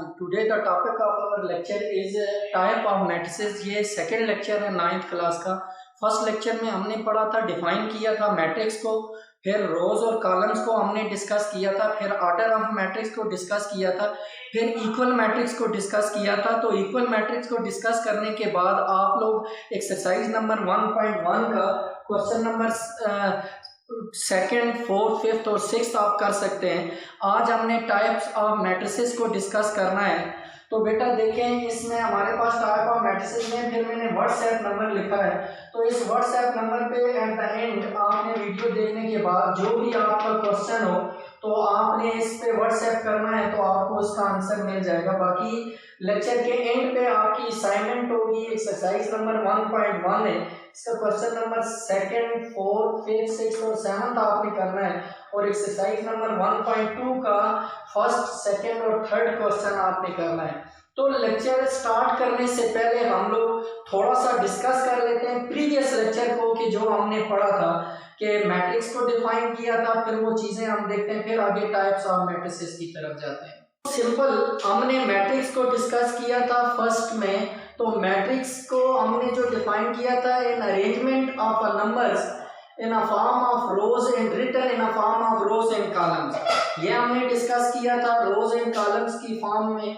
Today the topic of our lecture is type of matrices। ये second lecture है 9th class का। First lecture में हमने पढ़ा था, डिफाइन किया था मैट्रिक्स को, फिर रोज और कॉलम्स को हमने डिस्कस किया था, फिर ऑर्डर ऑफ मैट्रिक्स को डिस्कस किया था, फिर इक्वल मैट्रिक्स को डिस्कस किया था। तो इक्वल मैट्रिक्स को डिस्कस करने के बाद आप लोग एक्सरसाइज नंबर 1.1 का question number second, fourth, fifth और सिक्स्थ आप कर सकते हैं। आज हमने टाइप्स ऑफ मैट्रिसेस को डिस्कस करना है। तो बेटा देखें, इसमें हमारे पास टाइप ऑफ मैट्रिसेस में फिर मैंने व्हाट्सएप नंबर लिखा है। तो इस व्हाट्सएप नंबर पे एट द एंड आपने वीडियो देखने के बाद जो भी आपका क्वेश्चन हो तो आपने इस पे व्हाट्सएप करना है, तो आपको उसका आंसर मिल जाएगा। बाकी लेक्चर के एंड पे आपकी असाइनमेंट होगी, एक्सरसाइज नंबर 1.1 है, इसका question number second, fourth, fifth, sixth और सेवंथ आपने करना है, और एक्सरसाइज नंबर 1.2 का फर्स्ट, सेकंड और थर्ड क्वेश्चन आपने करना है। तो लेक्चर स्टार्ट करने से पहले हम लोग थोड़ा सा डिस्कस कर लेते हैं प्रीवियस लेक्चर को, कि जो हमने पढ़ा था कि मैट्रिक्स को डिफाइन किया था, फिर वो चीजें हम देखते हैं, फिर आगे टाइप्स ऑफ मैट्रिसेस की तरफ जाते हैं। सिंपल हमने मैट्रिक्स को डिस्कस किया था फर्स्ट में। तो मैट्रिक्स को हमने जो डिफाइन किया था, an arrangement of numbers in a form of rows and written in a form of rows and columns, ये हमने डिस्कस किया था रोज एंड कॉलम्स की फॉर्म में।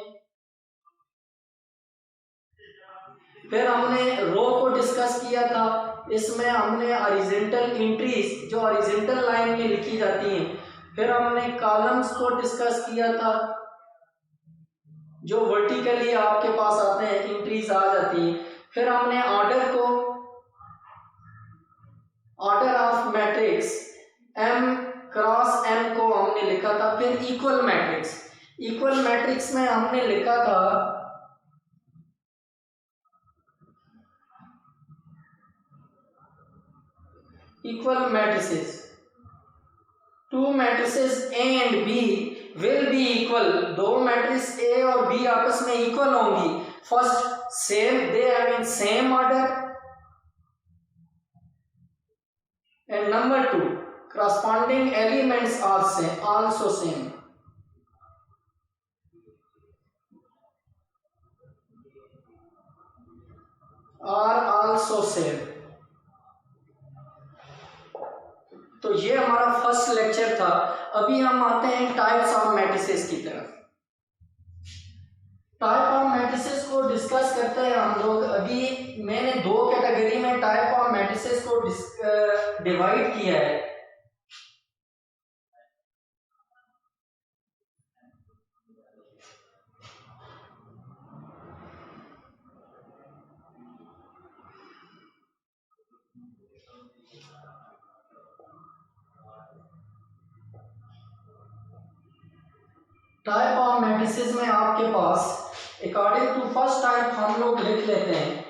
फिर हमने रो को डिस्कस किया था, इसमें हमने हॉरिजॉन्टल एंट्रीज जो हॉरिजॉन्टल लाइन में लिखी जाती हैं। फिर हमने कॉलम्स को डिस्कस किया था, जो वर्टिकली आपके पास आते हैं, एंट्रीज आ जाती हैं। फिर हमने order of matrix m cross n को हमने लिखा था। फिर इक्वल मैट्रिक्स में हमने लिखा था equal matrices, to matrices A and B will be equal, दो मैट्रिक्स A और B आपस में इक्वल होंगी। First, same, they have in same order, and number 2, corresponding elements are also same। तो ये हमारा फर्स्ट लेक्चर था। अभी हम आते हैं टाइप्स ऑफ मैट्रिसेस की तरफ। टाइप ऑफ मैट्रिसेस को डिस्कस करते हैं हम लोग। अभी मैंने दो कैटेगरी में टाइप ऑफ मैट्रिसेस को डिवाइड किया है। टाइप ऑफ मैट्रिसेस में आपके पास अकॉर्डिंग टू फर्स्ट टाइप हम लोग लिख लेते हैं।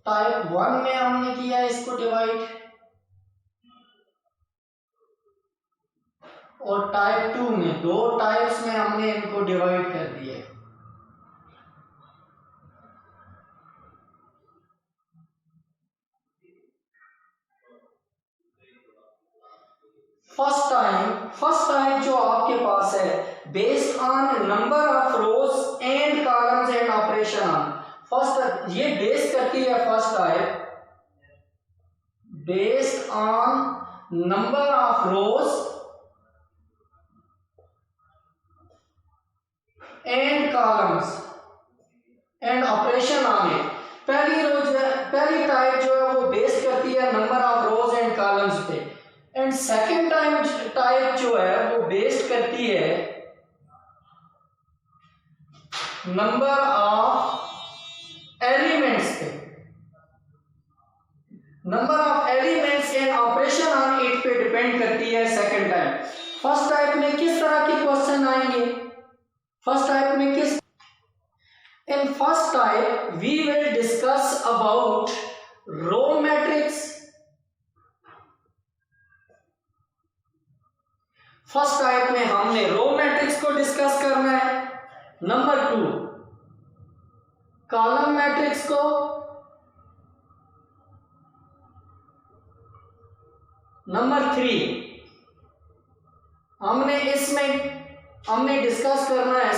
टाइप 1 में हमने किया इसको डिवाइड, और टाइप 2 में, दो टाइप्स में हमने इनको डिवाइड कर दिया। फर्स्ट टाइप जो आपके पास है, based on number of rows and columns and operation on. First ये बेस करती है, first type based on number of rows and columns and operation on it. पहली टाइप जो है वो बेस करती है number of rows and columns पे, एंड सेकेंड टाइप जो है वो बेस्ड करती है नंबर ऑफ एलिमेंट्स पे, number of elements and operation on it पे डिपेंड करती है सेकेंड टाइप। फर्स्ट टाइप में किस तरह के क्वेश्चन आएंगे? In first type we will discuss about row matrix। First type में हमने रो मैट्रिक्स को डिस्कस करना है। नंबर 2, कॉलम मैट्रिक्स को। नंबर 3, हमने डिस्कस करना है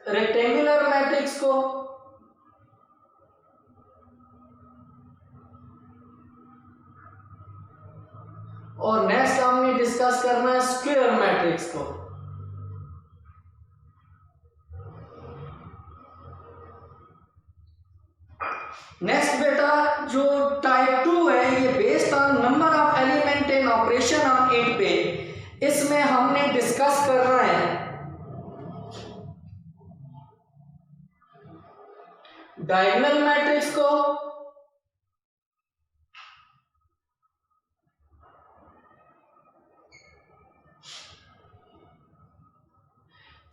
रेक्टेंगुलर मैट्रिक्स को, और नेक्स्ट हमने डिस्कस करना है स्क्वायर मैट्रिक्स को। नेक्स्ट बेटा जो टाइप 2 है ये based on number of element in operation on 8 पे, इसमें हमने डिस्कस करना है डायगोनल मैट्रिक्स को,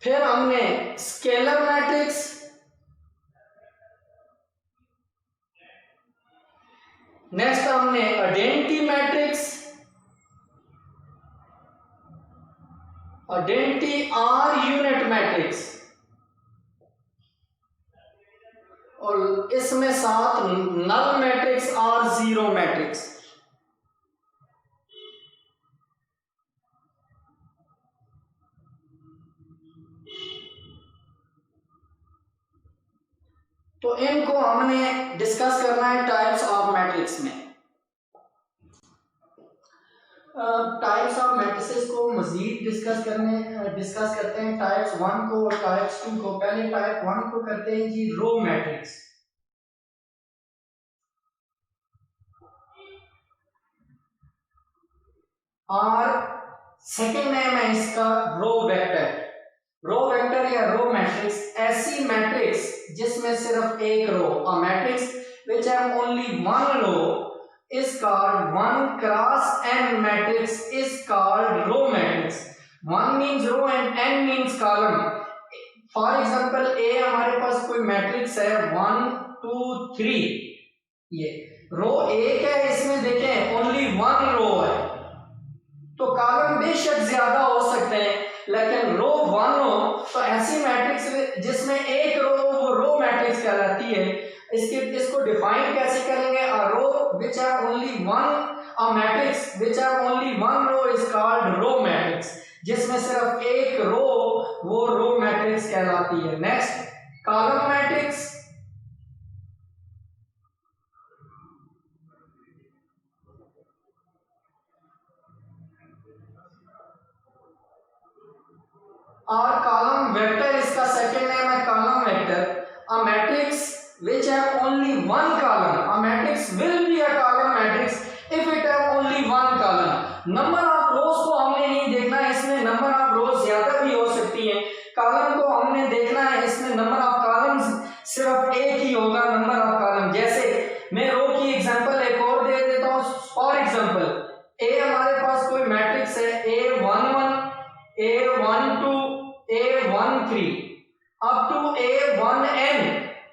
फिर हमने स्केलर मैट्रिक्स, नेक्स्ट हमने identity matrix, identity or unit matrix, और इसमें साथ नल मैट्रिक्स और जीरो मैट्रिक्स। तो इनको हमने डिस्कस करना है टाइप्स ऑफ मैट्रिक्स में। टाइप्स ऑफ मैट्रिसेस को मजीद डिस्कस करते हैं टाइप्स 1 को और टाइप्स 2 को। पहले टाइप 1 को करते हैं जी, रो मैट्रिक्स। और सेकंड नेम है इसका रो वेक्टर। रो वेक्टर या रो मैट्रिक्स ऐसी मैट्रिक्स जिसमें सिर्फ एक row, a matrix which have only one row is called 1 cross n matrix is called row matrix. 1 means row and n means column. For example, A हमारे पास कोई matrix है 1 2 3, ये रो एक है, इसमें देखें ओनली 1 रो है, तो कॉलम बेशक ज्यादा हो सकते हैं लेकिन रो 1 हो, तो ऐसी मैट्रिक्स जिसमें एक रो वो रो मैट्रिक्स कहलाती है। इसको डिफाइन कैसे करेंगे? A row which have only a matrix which have only one row is called row matrix, जिसमें सिर्फ एक रो वो रो मैट्रिक्स कहलाती है। Next column matrix. और कॉलम वेक्टर इसका सेकंड नेम है column vector. A matrix which have only one column, a matrix will be a column matrix if it have only one column. Number of रोज को हमने नहीं देखना है, इसमें number of रोज ज्यादा भी हो सकती है। कॉलम को हमने देखना है, इसमें नंबर ऑफ कॉलम्स सिर्फ एक ही होगा नंबर ऑफ कॉलम। जैसे मैं रो की एग्जांपल एक और दे देता हूँ। फॉर एग्जांपल ए हमारे पास कोई मैट्रिक्स है A11 A12 A13 up to A1n,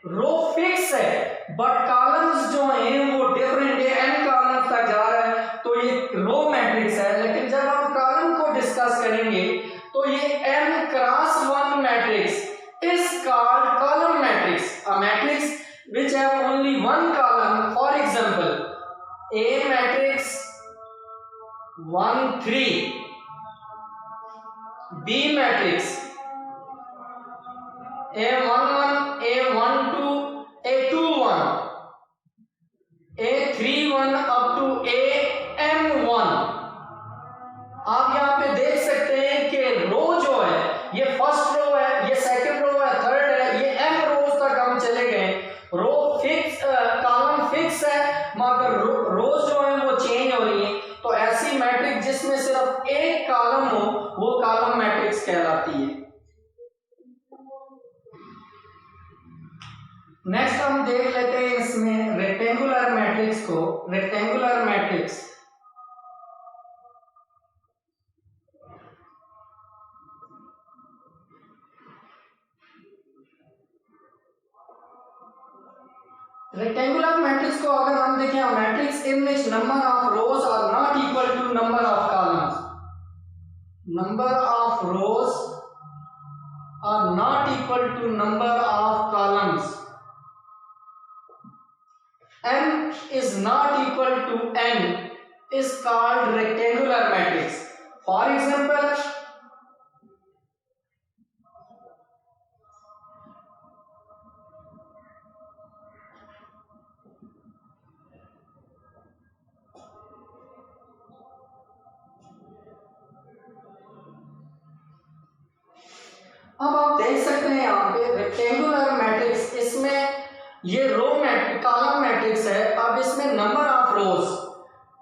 row fix है बट कॉलम्स जो हैं वो डिफरेंट है, n कॉलम तक जा रहा है, तो ये रो मैट्रिक्स है। लेकिन जब हम कॉलम को डिस्कस करेंगे तो ये n cross 1 matrix is called column matrix. A matrix which have only one column, for example A matrix 1 3, B matrix A11 A12 A21 A31 up to AM1। आप यहां पे देख सकते हैं कि रो जो है ये फर्स्ट रो है, ये सेकंड रो है, थर्ड है, ये m रोज तक हम चले गए। रो फिक्स, कॉलम फिक्स है मगर रोज जो है वो चेंज हो रही है। तो ऐसी मैट्रिक्स जिसमें सिर्फ एक कॉलम हो वो कॉलम मैट्रिक्स कहलाती है। नेक्स्ट हम देख लेते हैं इसमें रेक्टेंगुलर मैट्रिक्स को। रेक्टेंगुलर मैट्रिक्स रेक्टेंगुलर मैट्रिक्स को अगर हम देखें, matrix in which number of rows are not equal to number of columns, number of rows are not equal to number of columns, m is not equal to n is called rectangular matrix. For example, अब आप देख सकते हैं यहाँ पे rectangular matrix, इसमें ये row matrix column matrix है। अब इसमें नंबर ऑफ रोज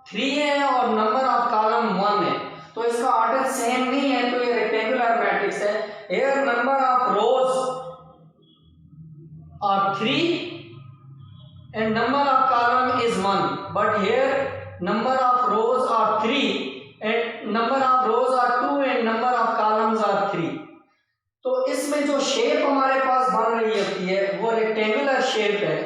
3 है और नंबर ऑफ कॉलम 1 है, तो इसका ऑर्डर सेम नहीं है, तो ये रेक्टेंगुलर मैट्रिक्स है। Here number of rows are 3 and number of column is 1, but here number of rows are 3 and number of rows are 2 and number of columns are 3। तो इसमें जो शेप हमारे पास बन रही होती है वो रेक्टेंगुलर शेप है।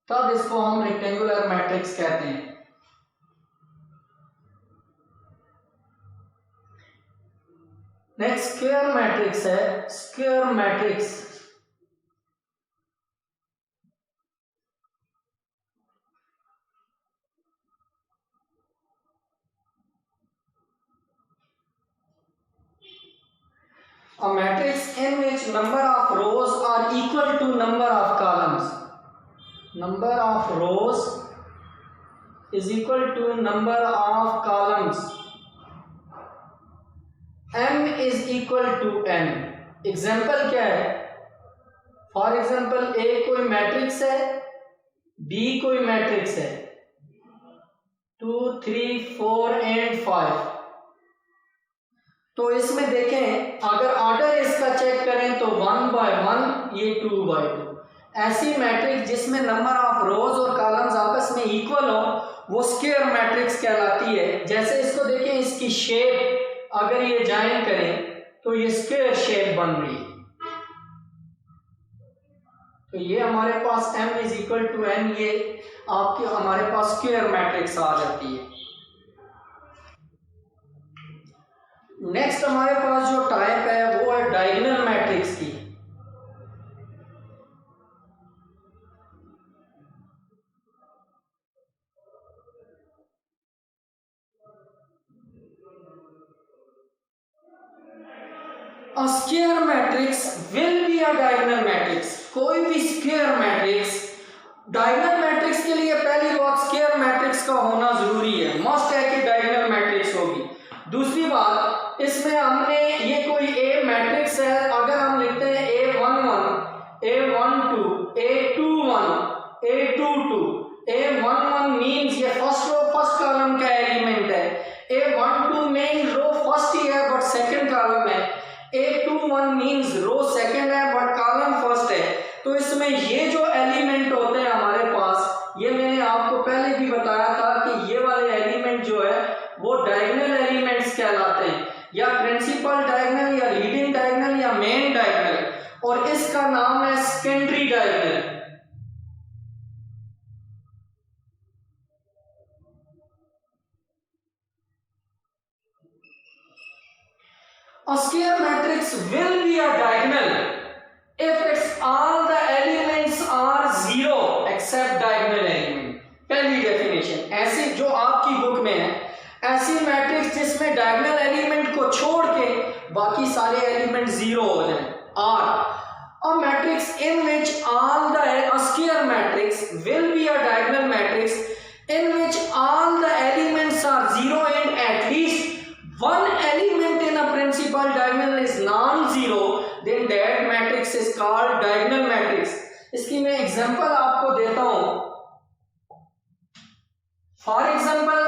तब इसको हम रेक्टेंगुलर मैट्रिक्स कहते हैं। नेक्स्ट स्क्वायर मैट्रिक्स है। Square matrix a matrix in which number of rows are equal to number of columns. Number of rows is equal to number of columns. M is equal to n. Example क्या है? For example A कोई matrix है, B कोई matrix है, 2 3 4 and 5। तो इसमें देखें अगर ऑर्डर इसका चेक करें तो 1 by 1, ये 2 by 2। ऐसी मैट्रिक्स जिसमें नंबर ऑफ रोज और कॉलम्स आपस में इक्वल हो वो स्क्वायर मैट्रिक्स कहलाती है। जैसे इसको देखें, इसकी शेप अगर ये ज्वाइन करें तो ये स्क्वायर शेप बन रही है। तो ये हमारे पास m is equal to n, ये आपकी हमारे पास स्क्वायर मैट्रिक्स आ जाती है। नेक्स्ट हमारे पास जो टाइप है वो है डायगोनल मैट्रिक्स की। A square matrix will be a diagonal matrix। कोई भी स्क्वायर मैट्रिक्स डायगोनल मैट्रिक्स के लिए पहली बात स्क्वायर मैट्रिक्स का होना जरूरी है, मस्ट है कि डायगोनल मैट्रिक्स होगी। दूसरी बात, इसमें हमने ये कोई ए मैट्रिक्स है, अगर हम लिखते हैं A11 A12 A21 A22 A11 means ये फर्स्ट रो फर्स्ट कॉलम का एलिमेंट है, A12 मेन रो फर्स्ट ही है बट सेकंड कॉलम है, A21 मींस रो सेकंड है बट कॉलम फर्स्ट है। तो इसमें ये जो एलिमेंट होते हैं हमारे पास, ये मैंने आपको पहले भी बताया था कि ये वाले एलिमेंट जो है वो डायगोनल एलिमेंट्स कहलाते हैं, या प्रिंसिपल डायगोनल या लीडिंग डायगोनल या मेन डायगोनल, और इसका नाम है secondary diagonal. A square matrix will be a diagonal if its all the elements are 0 except diagonal element। पहली डेफिनेशन, ऐसी जो आपकी बुक में है, ऐसी मैट्रिक्स जिसमें डायगोनल एलिमेंट को छोड़ के बाकी सारे एलिमेंट 0 हो जाएं। और a matrix in which all the a square matrix will be a diagonal matrix in which all the elements are 0 and at least one element in a principal diagonal is non-zero, then that matrix is called diagonal matrix। इसकी मैं example आपको देता हूं। For example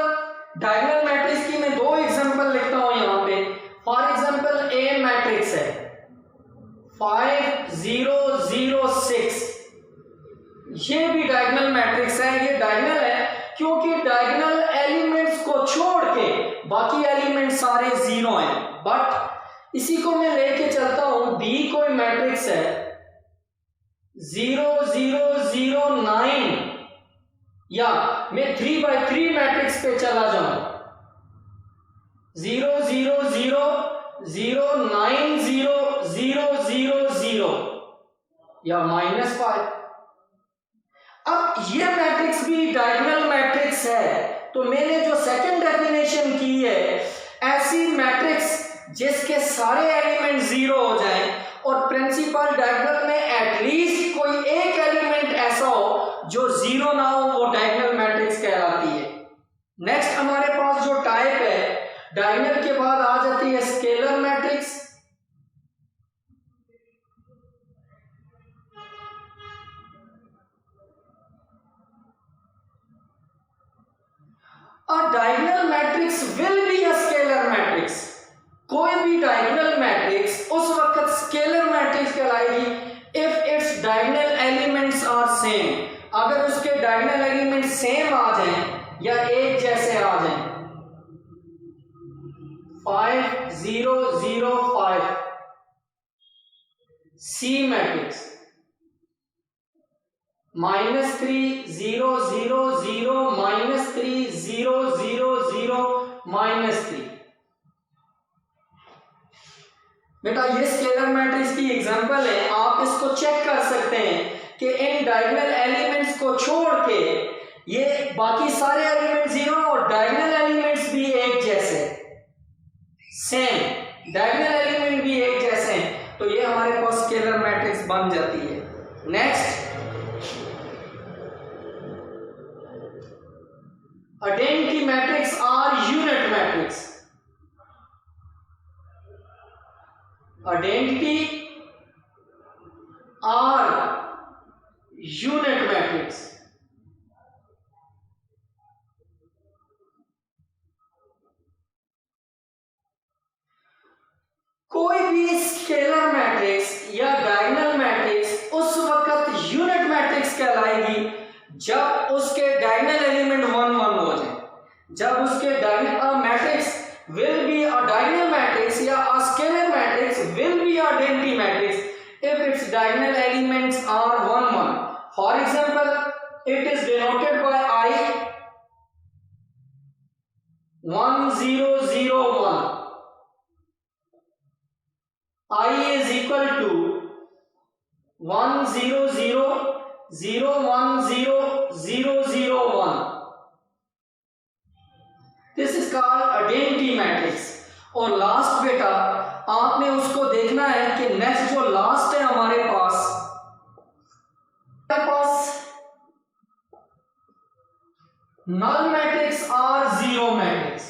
diagonal matrix की मैं 2 example लिखता हूं यहां पे। फॉर एग्जांपल ए मैट्रिक्स है 5 0 0 6, ये भी डायगोनल मैट्रिक्स है। ये डायगोनल है क्योंकि डायगोनल एलिमेंट्स को छोड़ के बाकी एलिमेंट सारे 0 हैं। बट इसी को मैं लेके चलता हूं, बी कोई मैट्रिक्स है 0 0 0 9, या मैं 3 by 3 मैट्रिक्स पे चला जाऊं 0 0 0 0 9 0 0 0 0। या -5। अब ये मैट्रिक्स भी डायगोनल मैट्रिक्स है, तो मैंने जो सेकंड डेफिनेशन की है, ऐसी मैट्रिक्स जिसके सारे एलिमेंट 0 हो जाएं और प्रिंसिपल डायगोनल में एटलीस्ट कोई एक एलिमेंट ऐसा हो जो 0 ना हो, वो डायगोनल मैट्रिक्स कहलाती है। नेक्स्ट हमारे पास जो टाइप है, डायगोनल के बाद आ जाती है scalar matrix. A diagonal matrix will be a scalar matrix। कोई भी डायगोनल मैट्रिक्स उस वक्त स्केलर मैट्रिक्स कहलाएगी if its diagonal elements are same। अगर उसके डायगोनल एलिमेंट सेम आ जाएं या एक जैसे आ जाएं। 5 0 0 5 C मैट्रिक्स, -3 0 0 0 -3 0 0 0 -3। बेटा ये स्केलर मैट्रिक्स की एग्जांपल है, आप इसको चेक कर सकते हैं कि इन डायगोनल एलिमेंट्स को छोड़ के ये बाकी सारे एलिमेंट 0 और डायगोनल एलिमेंट्स भी एक जैसे सेम, डायगोनल एलिमेंट भी एक जैसे हैं, तो ये हमारे पास स्केलर मैट्रिक्स बन जाती है। Next, identity matrix or unit matrix. Identity or unit matrix. कोई भी स्केलर मैट्रिक्स या डायगोनल मैट्रिक्स उस वक्त यूनिट मैट्रिक्स कहलाएगी जब उसके डायगोनल एलिमेंट 1 1 हो जाए। जब उसके diagonal matrix will be a diagonal matrix या a scalar matrix will be a identity matrix if its diagonal elements are 1 1। For example, it is denoted by I 1 0 0 1। I is equal to 1 0 0 0 1 0 0 0 1। This is called identity matrix. और last बेटा आपने उसको देखना है कि next जो last है हमारे पास नल मैट्रिक्स और zero matrix.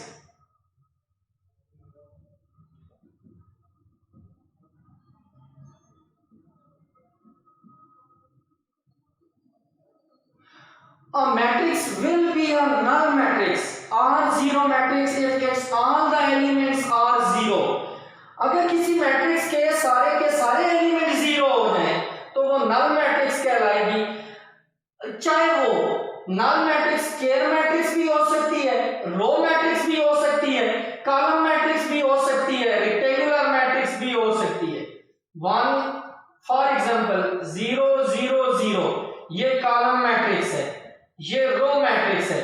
A matrix will be a null matrix or zero matrix if its all the elements are zero। अगर किसी मैट्रिक्स के सारे एलिमेंट जीरो हो जाएं तो वो नल मैट्रिक्स कहलाएगी। चाहे वो नल मैट्रिक्स स्क्वायर मैट्रिक्स भी हो सकती है, रो मैट्रिक्स भी हो सकती है, कॉलम मैट्रिक्स भी हो सकती है, रेक्टेंगुलर मैट्रिक्स भी हो सकती है। 1 फॉर एग्जांपल 0 0 0 ये कॉलम मैट्रिक्स है, ये रो मैट्रिक्स है।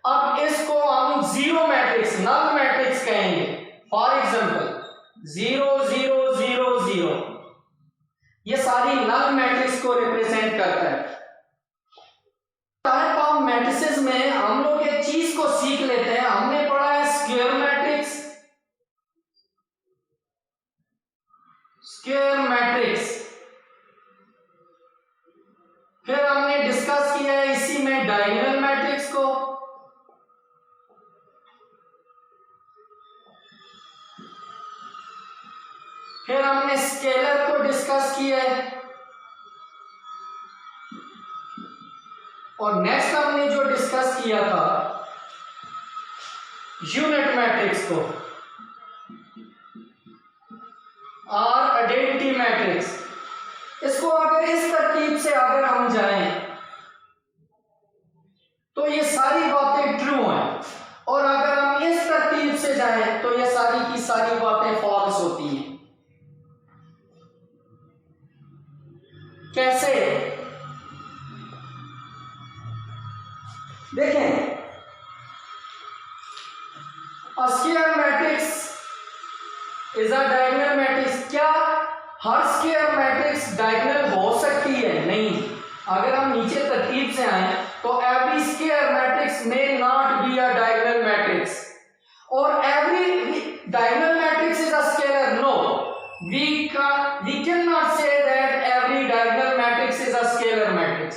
अब इसको हम जीरो मैट्रिक्स नल मैट्रिक्स कहेंगे। फॉर एग्जांपल 0 0 0 0 ये सारी नल मैट्रिक्स को रिप्रेजेंट करता है। टाइप ऑफ मैट्रिसेस में हम लोग एक चीज को सीख लेते हैं। हमने पढ़ा है स्क्वायर मैट्रिक्स, स्क्वायर मैट्रिक्स, फिर हमने डिस्कस किया है इसी में डायगोनल मैट्रिक्स को, फिर हमने स्केलर को डिस्कस किया है, और नेक्स्ट हमने जो डिस्कस किया था यूनिट मैट्रिक्स को और आइडेंटिटी मैट्रिक्स। इसको अगर इस तरतीब से अगर हम जाएं तो ये सारी बातें ट्रू हैं, और अगर हम इस तरतीब से जाएं तो ये सारी की सारी बातें फॉल्स होती हैं। कैसे? देखें, a square matrix is a diagonal matrix। क्या हर स्क्वायर मैट्रिक्स डायगोनल हो सकती नहीं, अगर हम नीचे तरतीब से आए तो एवरी स्क्वायर मैट्रिक्स में not be a diagonal matrix और every diagonal matrix is a scalar. No, we cannot say that every diagonal matrix is a scalar matrix,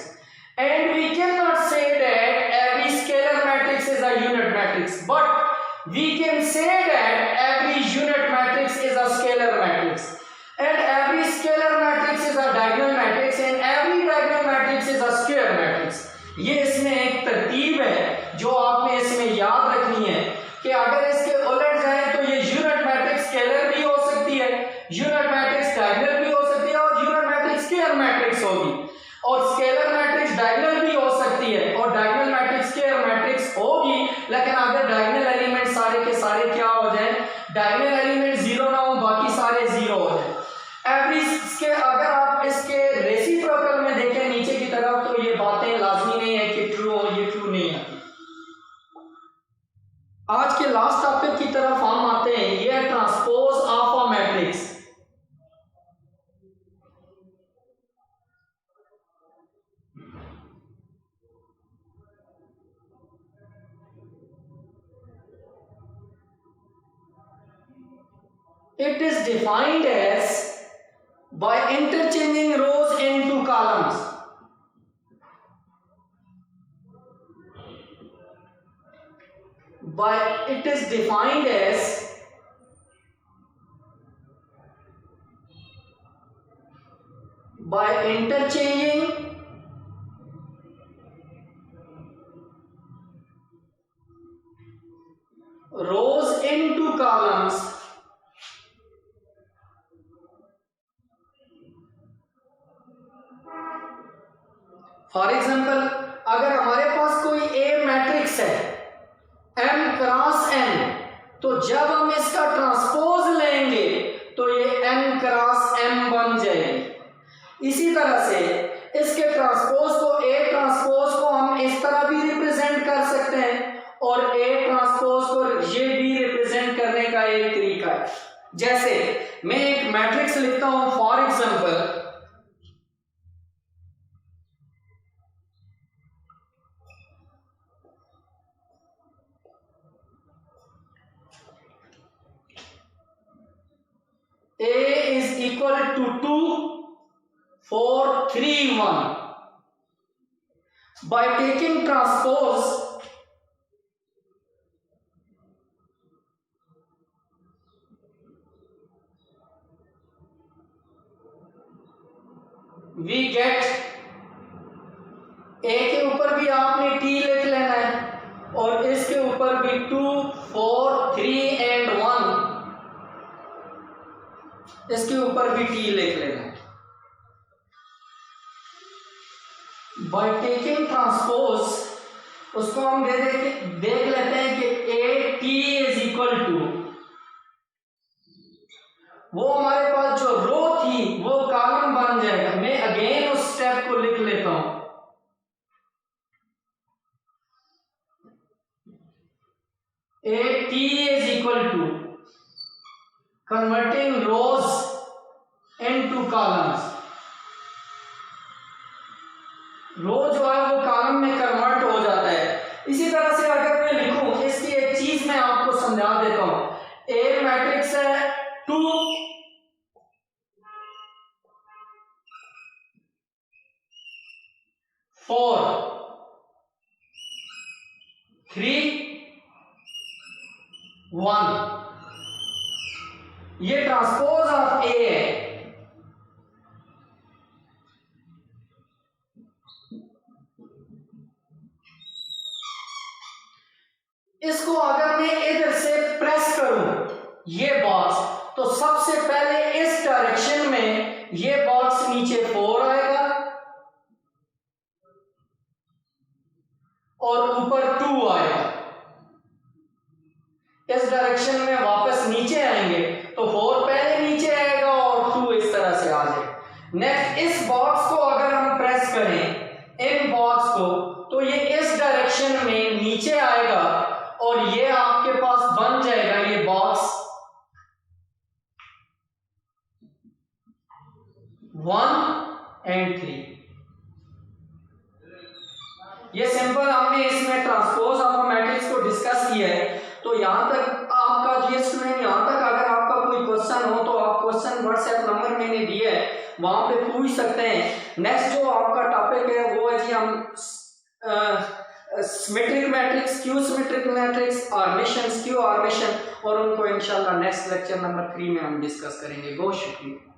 and we cannot say that every scalar matrix is a unit matrix, but we can say that every unit matrix is a scalar matrix, and every scalar matrix is a diagonal matrix, and every diagonal matrix is a square matrix. ये इसमें एक तरतीब है जो आपने इसमें याद रखनी है कि अगर इसके उलट जाए तो ये यूनिट मैट्रिक्स स्केलर भी हो सकती है, यूनिट मैट्रिक्स डायगोनल भी हो सकती है और यूनिट मैट्रिक्स स्क्वायर मैट्रिक्स होगी, और स्केलर मैट्रिक्स डायगोनल भी हो सकती है और डायगोनल मैट्रिक्स स्क्वायर मैट्रिक्स होगी. लेकिन अगर डायगोनल एलिमेंट सारे के सारे क्या हो जाए, डायगोनल एलिमेंट जीरो ना हो, बाकी सारे जीरो हो जाए. अगर आप इसके रेसिप्रोकल में देखें नीचे की तरफ तो ये बातें लाजमी नहीं है कि ट्रू हो, ये ट्रू नहीं है. आज के लास्ट टॉपिक की तरफ हम आते हैं, ये transpose of a matrix. It is defined as by interchanging rows into columns. It is defined as by interchanging rows into columns for example अगर हमारे पास कोई ए मैट्रिक्स है m क्रॉस n, तो जब हम इसका ट्रांसपोज लेंगे तो ये n क्रॉस m बन जाएगी. इसी तरह से इसके ट्रांसपोज को a ट्रांसपोज को हम इस तरह भी रिप्रेजेंट कर सकते हैं और a ट्रांसपोज को ये भी रिप्रेजेंट करने का एक तरीका है. जैसे मैं एक मैट्रिक्स लिखता हूं, for example A is equal to 2, 4, 3, 1. By taking transpose, we get A के ऊपर भी आपने T लिख लेना है और इसके ऊपर भी 2, 4, 3 and 1, इसके ऊपर भी T लिख लेना है. बाय टेकिंग ट्रांसपोज उसको हम देख लेते हैं कि A T is equal to, वो हमारे पास जो रो थी वो कॉलम बन जाएगा. मैं अगेन उस स्टेप को लिख लेता हूं. A T is equal to converting rows into columns. Row जो है वो कॉलम में कन्वर्ट हो जाता है. इसी तरह से अगर मैं लिखूं, इसकी एक चीज मैं आपको समझा देता हूं. ए मैट्रिक्स है 2, 4, 3, 1. ये ट्रांसपोज ऑफ ए है. इसको अगर मैं इधर से प्रेस करूं ये बॉक्स, तो सबसे पहले इस डायरेक्शन में ये बॉक्स नीचे 4 आएगा और ऊपर 2 आएगा. इस डायरेक्शन में वापस नीचे आएंगे तो 4 पहले नीचे आएगा और 2 इस तरह से आ जाएगा. नेक्स्ट इस बॉक्स को अगर हम प्रेस करें, इन बॉक्स को, तो ये इस डायरेक्शन में नीचे आएगा और ये आपके पास बन जाएगा ये बॉक्स 1 and 3. ये सिंपल हमने इसमें ट्रांसपोज ऑफ मैट्रिक्स को डिस्कस किया है। तो यहाँ तक आपका जी स्टूडेंट, यहाँ तक अगर आपका कोई क्वेश्चन हो तो आप क्वेश्चन व्हाट्सएप नंबर मैंने दिया है वहां पे पूछ सकते हैं। नेक्स्ट जो आपका टॉपिक है वो है जी हम symmetric matrix, skew symmetric matrix, Hermitian, skew Hermitian, और उनको इंशाल्लाह नेक्स्ट लेक्चर नंबर 3 में हम डिस्कस करेंगे। बहुत शुक्रिया।